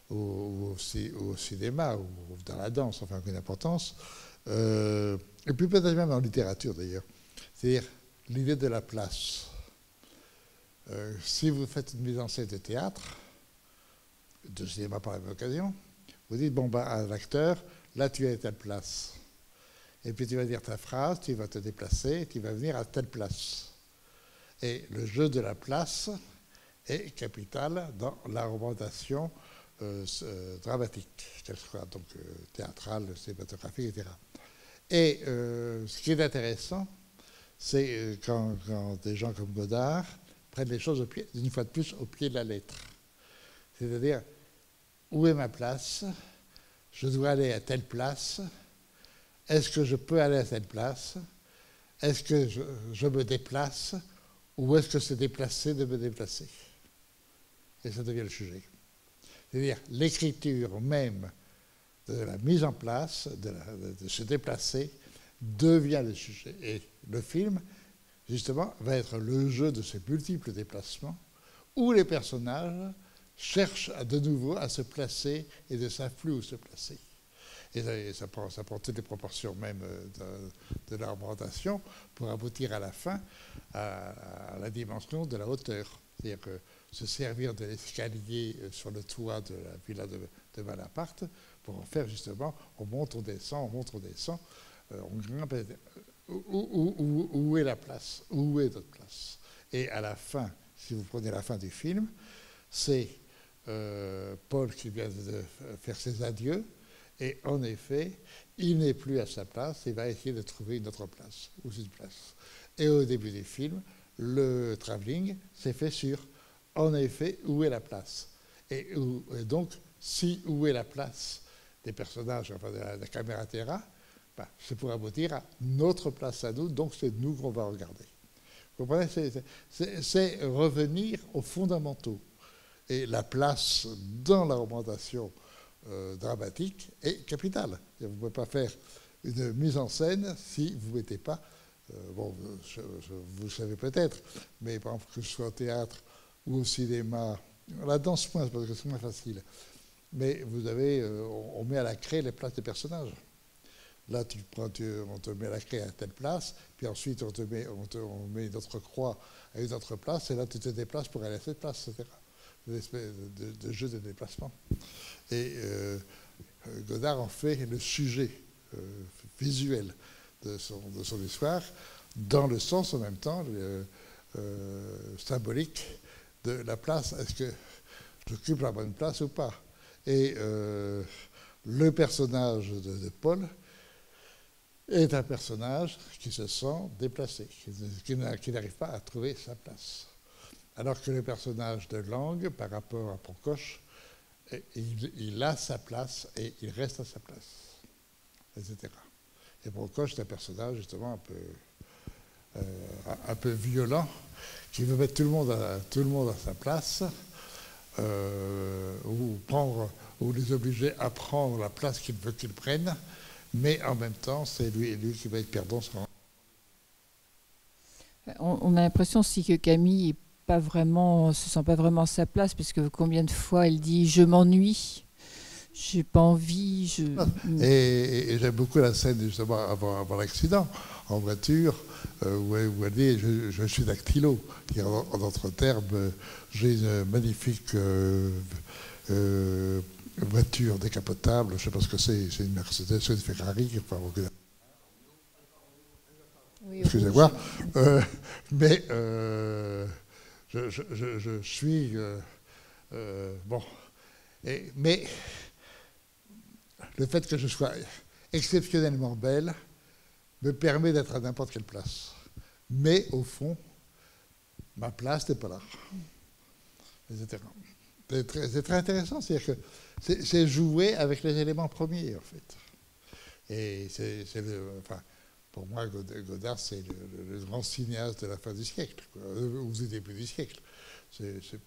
ou au cinéma, ou dans la danse, enfin, aucune importance, et puis peut-être même en littérature d'ailleurs. C'est-à-dire l'idée de la place. Si vous faites une mise en scène de théâtre, de cinéma par la même occasion, vous dites, bon, à l'acteur, là tu es à telle place. Et puis tu vas dire ta phrase, tu vas te déplacer, tu vas venir à telle place. Et le jeu de la place est capital dans la représentation dramatique, qu'elle soit donc théâtrale, cinématographique, etc. Et ce qui est intéressant, c'est quand des gens comme Godard prennent les choses une fois de plus au pied de la lettre. C'est-à-dire, où est ma place ? Je dois aller à telle place. Est-ce que je peux aller à telle place ? est-ce que je me déplace ou est-ce que c'est déplacé de me déplacer? Et ça devient le sujet. C'est-à-dire l'écriture même de la mise en place, de se déplacer, devient le sujet. Et le film, justement, va être le jeu de ces multiples déplacements où les personnages cherchent de nouveau à se placer et ne savent plus où se placer. Et ça prend toutes les proportions même de l'argumentation pour aboutir à la fin à la dimension de la hauteur. C'est-à-dire que se servir de l'escalier sur le toit de la villa de Malaparte pour en faire justement, on monte, on descend, on grimpe. Où est la place? Où est notre place? Et à la fin, si vous prenez la fin du film, c'est Paul qui vient de faire ses adieux, et en effet, il n'est plus à sa place, il va essayer de trouver une autre place, ou une place. Et au début du film, le travelling s'est fait sur, en effet, où est la place? Et donc, si où est la place des personnages, enfin de la caméra terra, ben, c'est pour aboutir à notre place à nous, donc c'est nous qu'on va regarder. Vous comprenez? C'est revenir aux fondamentaux. Et la place dans la représentation dramatique est capitale. Vous ne pouvez pas faire une mise en scène si vous ne mettez pas, bon, vous le savez peut-être, mais par exemple que ce soit au théâtre ou au cinéma, la danse moins, parce que c'est moins facile, mais vous avez, on met à la craie les places des personnages. Là, on te met à la craie à telle place, puis ensuite on met une autre croix à une autre place, et là tu te déplaces pour aller à cette place, etc. Une espèce de jeu de déplacement. Et Godard en fait le sujet visuel de son histoire, dans le sens en même temps symbolique de la place. Est-ce que j'occupe la bonne place ou pas? Et le personnage de Paul est un personnage qui se sent déplacé, qui n'arrive pas à trouver sa place. Alors que le personnage de Lang, par rapport à Procoche, il a sa place et il reste à sa place, etc. Et Procoche, c'est un personnage justement un peu violent, qui veut mettre tout le monde à sa place, ou les obliger à prendre la place qu'il veut qu'ils prennent, mais en même temps, c'est lui qui va être perdant. On a l'impression aussi que Camille se sent pas vraiment à sa place, parce que combien de fois elle dit « je m'ennuie ». J'ai pas envie. Et j'aime beaucoup la scène justement avant l'accident, en voiture, où elle dit je suis dactylo. En d'autres termes, j'ai une magnifique voiture décapotable, je ne sais pas ce que c'est une Mercedes, c'est une Ferrari. Enfin, oui, excusez-moi. Mais je suis. Bon. Mais le fait que je sois exceptionnellement belle me permet d'être à n'importe quelle place. Mais au fond, ma place n'est pas là. Etc. C'est très intéressant, c'est-à-dire que c'est jouer avec les éléments premiers, en fait. Et enfin, pour moi, Godard, c'est le grand cinéaste de la fin du siècle, quoi, ou du début du siècle. C'est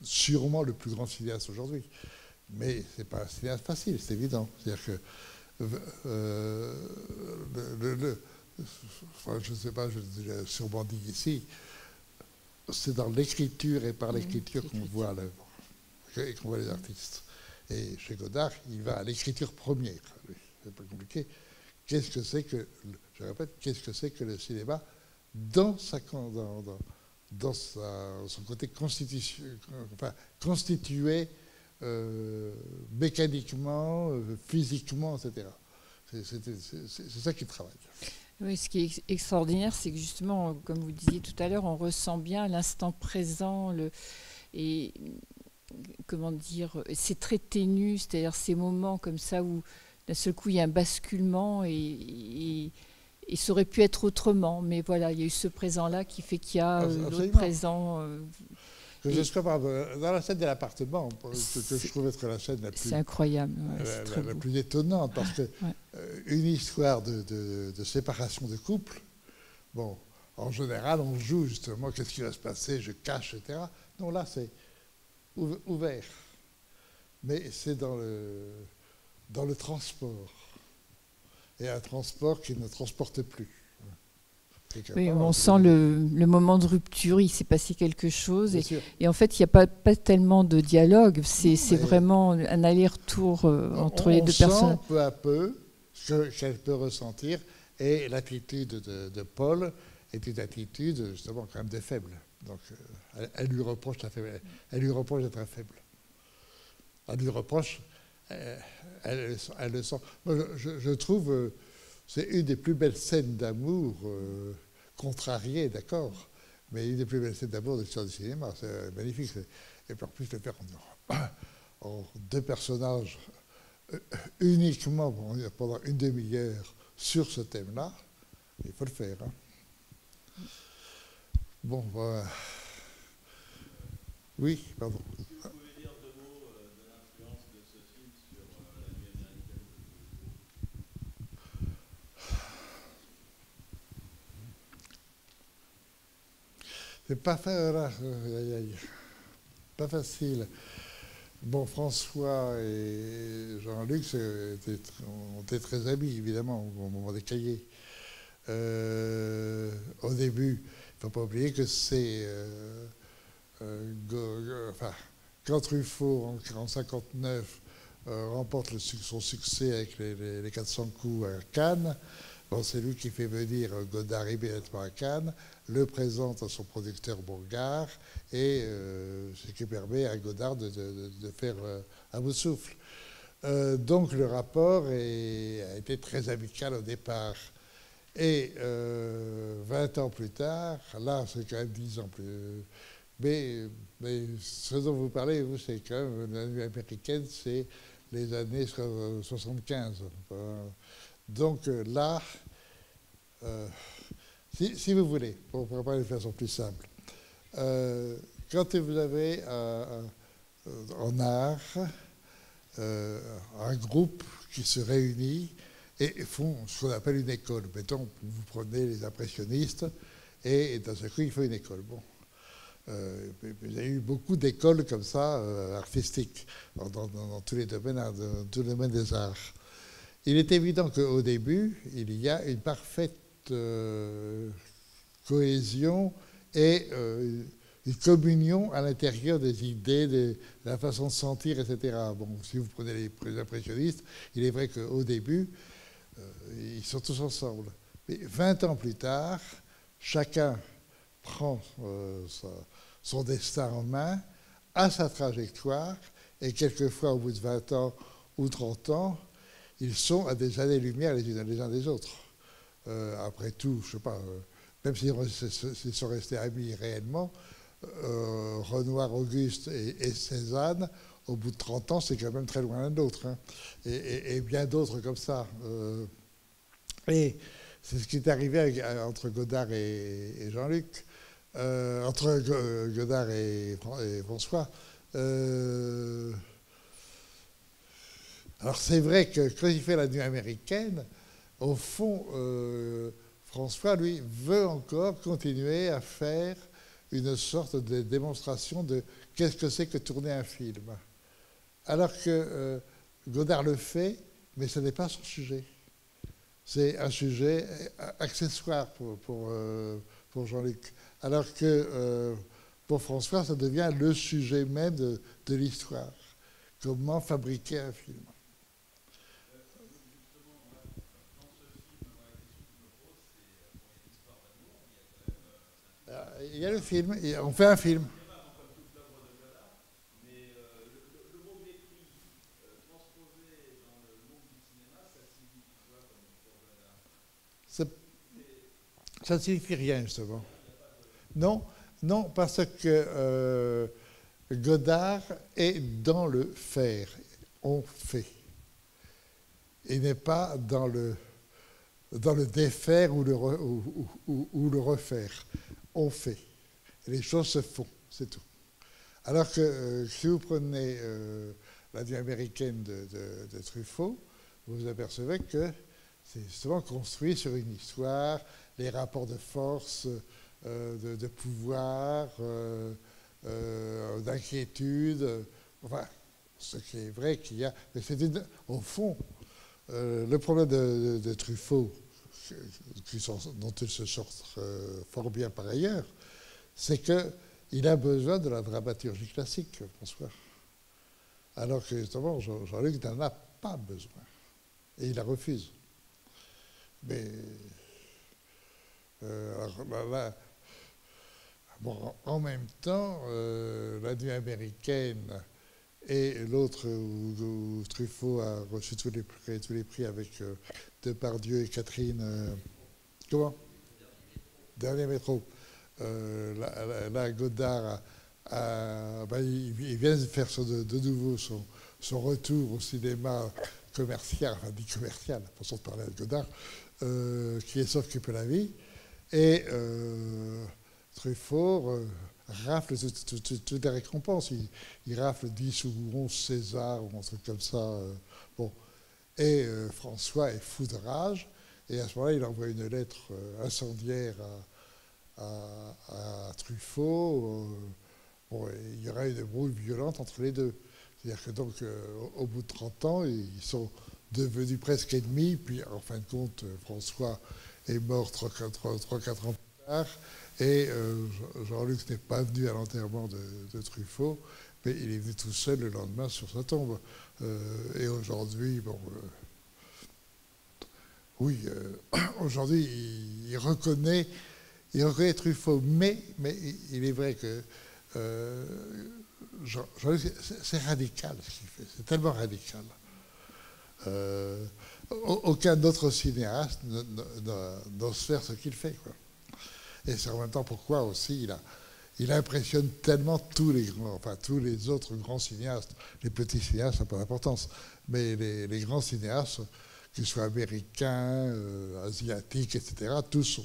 sûrement le plus grand cinéaste aujourd'hui. Mais ce n'est pas un cinéaste facile, c'est évident. C'est-à-dire que, enfin, je ne sais pas, je l'ai sûrement dit ici, c'est dans l'écriture et par l'écriture qu'on voit l'œuvre, et qu'on voit les artistes. Et chez Godard, il va à l'écriture première. C'est pas compliqué. Qu'est-ce que c'est que, je répète, qu'est-ce que c'est que le cinéma dans son côté constitué mécaniquement, physiquement, etc. C'est ça qu'il travaille. Oui, ce qui est extraordinaire, c'est que justement, comme vous disiez tout à l'heure, on ressent bien l'instant présent, et comment dire, c'est très ténu, c'est-à-dire ces moments comme ça où d'un seul coup il y a un basculement et ça aurait pu être autrement, mais voilà, il y a eu ce présent-là qui fait qu'il y a l'autre présent. Dans la scène de l'appartement, que je trouve être la scène la plus, c'est incroyable, ouais, la plus étonnante, parce que une histoire de séparation de couple, Bon, en général, on joue justement, qu'est-ce qui va se passer, je cache, etc. Non, là, c'est ouvert. Mais c'est dans le transport. Et un transport qui ne transporte plus. Oui, on sent le moment de rupture, il s'est passé quelque chose. Et en fait, il n'y a pas tellement de dialogue. C'est vraiment un aller-retour entre les deux personnes. On sent peu à peu ce qu'elle peut ressentir. Et l'attitude de Paul est une attitude, justement, quand même de faible. Donc, elle lui reproche d'être faible. Elle lui reproche, elle le sent. Moi, je trouve, c'est une des plus belles scènes d'amour, contrariée, d'accord, mais une des plus belles scènes d'amour de l'histoire du cinéma. C'est magnifique. Et puis en plus, le faire en deux personnages uniquement pendant une demi-heure sur ce thème-là, il faut le faire. Hein. Bon, voilà. Oui, pardon. Est-ce que vous pouvez dire deux mots de l'influence de ce film sur la nuit américaine de C'est pas pas facile. Bon, François et Jean-Luc ont été très amis, évidemment, au moment des cahiers. Au début, il ne faut pas oublier que c'est... quand Truffaut, en 1959, remporte son succès avec les 400 coups à Cannes, bon, c'est lui qui fait venir Godard immédiatement à Cannes, le présente à son producteur Bourgard, et ce qui permet à Godard de faire un bout de souffle. Donc le rapport a été très amical au départ. Et 20 ans plus tard, là c'est quand même 10 ans plus... Mais ce dont vous parlez, vous, c'est quand même la nuit américaine, c'est les années 75. Donc là, si vous voulez, pour parler de façon plus simple, quand vous avez en art un groupe qui se réunit et font ce qu'on appelle une école. Mettons, vous prenez les impressionnistes et d'un seul coup, il faut une école. Bon. Il y a eu beaucoup d'écoles comme ça, artistiques, dans tous les domaines, dans tous les domaines des arts. Il est évident qu'au début, il y a une parfaite cohésion et une communion à l'intérieur des idées, de la façon de sentir, etc. Bon, si vous prenez les impressionnistes, il est vrai qu'au début, ils sont tous ensemble. Mais 20 ans plus tard, chacun prend son destin en main, a sa trajectoire, et quelquefois, au bout de 20 ans ou 30 ans, ils sont à des années-lumière les uns des autres. Après tout, je ne sais pas, même s'ils sont restés amis réellement, Renoir, Auguste et Cézanne, au bout de 30 ans, c'est quand même très loin l'un de l'autre. Hein. Et bien d'autres comme ça. Et c'est ce qui est arrivé entre Godard et Jean-Luc, entre Godard et François. Alors c'est vrai que quand il fait la nuit américaine, au fond, François, lui, veut encore continuer à faire une sorte de démonstration de qu'est-ce que c'est que tourner un film. Alors que Godard le fait, mais ce n'est pas son sujet. C'est un sujet accessoire pour Jean-Luc. Alors que pour François, ça devient le sujet même de l'histoire. Comment fabriquer un film. Il y a le film, on fait un film. Ça ne signifie rien, justement. Non, non, parce que Godard est dans le faire. On fait. Il n'est pas dans le défaire ou le refaire. On fait. Et les choses se font, c'est tout. Alors que si vous prenez la nuit américaine de Truffaut, vous vous apercevez que c'est souvent construit sur une histoire les rapports de force, de pouvoir, d'inquiétude, enfin, ce qui est vrai qu'il y a. Mais au fond, le problème de Truffaut, dont il se sort fort bien par ailleurs, c'est qu'il a besoin de la dramaturgie classique, François. Alors que justement, Jean-Luc n'en a pas besoin. Et il la refuse. Mais alors là, bon, en même temps, La Nuit américaine et l'autre où Truffaut a reçu tous les prix avec Depardieu et Catherine. Comment Dernier métro. Là, Godard il vient de faire de nouveau son retour au cinéma commercial, enfin dit commercial, façon de parler de Godard, qui est Sauf qui peut la vie. Et Truffaut rafle toutes les récompenses. Il rafle 10 ou 11 Césars ou un truc comme ça. Bon. Et François est fou de rage. Et à ce moment-là, il envoie une lettre incendiaire à Truffaut. Bon, il y aura une brouille violente entre les deux. C'est-à-dire que donc, au bout de 30 ans, ils sont devenus presque ennemis. Puis, en fin de compte, François est mort 3-4 ans plus tard. Et Jean-Luc n'est pas venu à l'enterrement de Truffaut, mais il est venu tout seul le lendemain sur sa tombe. Et aujourd'hui, bon, oui, aujourd'hui, il reconnaît Truffaut, mais il est vrai que Jean-Luc, c'est radical ce qu'il fait, c'est tellement radical. Aucun autre cinéaste n'ose faire ce qu'il fait, quoi. Et c'est en même temps pourquoi aussi il impressionne tellement tous les autres grands cinéastes. Les petits cinéastes n'ont pas d'importance, mais les grands cinéastes, qu'ils soient américains, asiatiques, etc., tous sont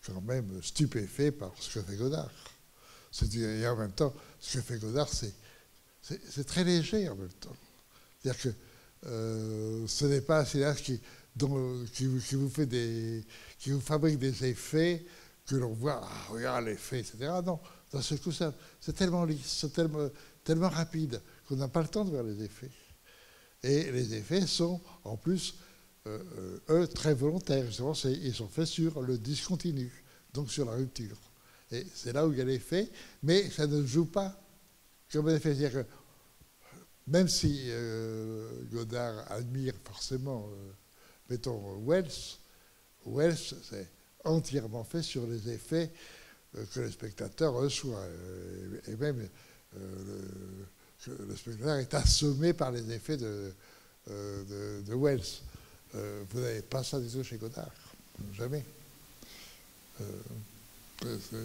quand même stupéfaits par ce que fait Godard. Et en même temps, ce que fait Godard, c'est très léger en même temps. C'est-à-dire que ce n'est pas un cinéaste qui vous fabrique des effets que l'on voit, ah, regarde l'effet, etc. Non, dans ce coup, c'est tellement lisse, c'est tellement rapide qu'on n'a pas le temps de voir les effets. Et les effets sont, en plus, eux, très volontaires. Justement, ils sont faits sur le discontinu, donc sur la rupture. Et c'est là où il y a l'effet, mais ça ne joue pas comme un effet. C'est-à-dire que même si Godard admire forcément, mettons, Wells, c'est entièrement fait sur les effets que le spectateur reçoit. Et même le spectateur est assommé par les effets de Wells. Vous n'avez pas ça du tout chez Godard. Jamais. C'est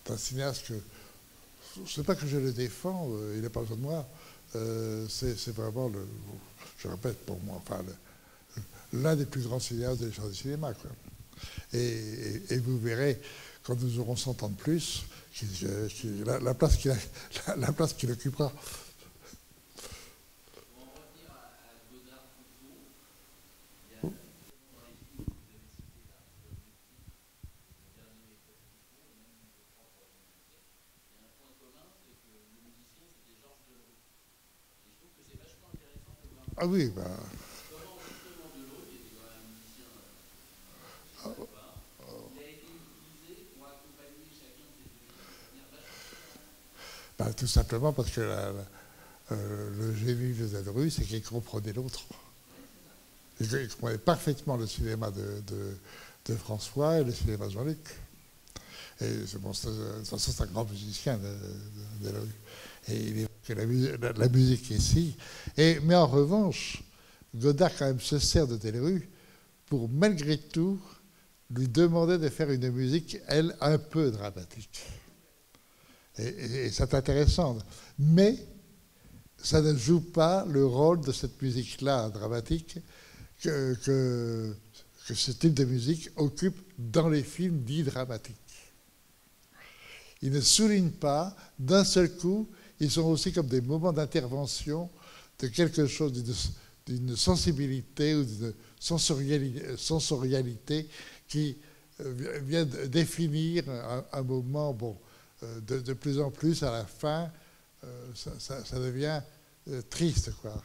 un cinéaste que... Je ne sais pas que je le défends, il n'a pas besoin de moi. C'est vraiment, je répète pour moi, enfin, l'un des plus grands cinéastes de l'histoire du cinéma, quoi. Et vous verrez, quand nous aurons 100 ans de plus, la place qu'il occupera. Ah oui, bah... Bah, tout simplement parce que le génie de Zadru, c'est qu'il comprenait l'autre. Il comprenait parfaitement le cinéma de François et le cinéma de Jean-Luc. Et bon, de toute façon, c'est un grand musicien, Delerue. Et il est que la musique ici. Mais en revanche, Godard quand même se sert de Delerue pour malgré tout lui demander de faire une musique, elle, un peu dramatique. Et c'est intéressant. Mais ça ne joue pas le rôle de cette musique-là dramatique que ce type de musique occupe dans les films dits dramatiques. Ils ne soulignent pas, d'un seul coup, ils sont aussi comme des moments d'intervention de quelque chose, d'une sensibilité ou d'une sensorialité qui vient définir un moment, bon, de plus en plus à la fin, ça devient triste, quoi.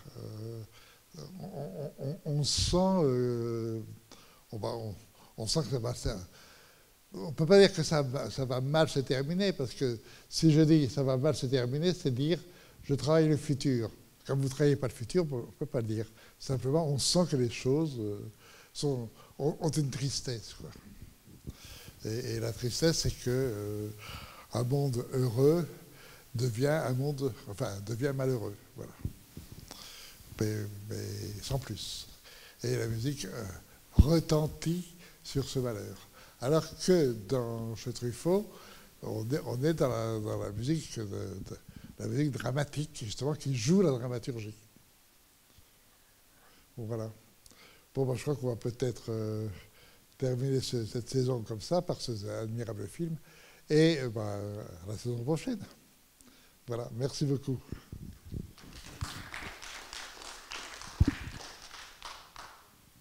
On sent, on sent que on ne peut pas dire que ça va mal se terminer, parce que si je dis ça va mal se terminer, c'est dire je travaille le futur. Quand vous ne travaillez pas le futur, on ne peut pas le dire. Simplement, on sent que les choses ont une tristesse, quoi. Et la tristesse, c'est que un monde heureux devient devient malheureux, voilà. Mais sans plus. Et la musique retentit sur ce malheur. Alors que chez Truffaut, on est dans la musique la musique dramatique, justement, qui joue la dramaturgie. Bon, voilà. Bon, je crois qu'on va peut-être terminer cette saison comme ça, par ce admirable film, et à la saison prochaine. Voilà, merci beaucoup.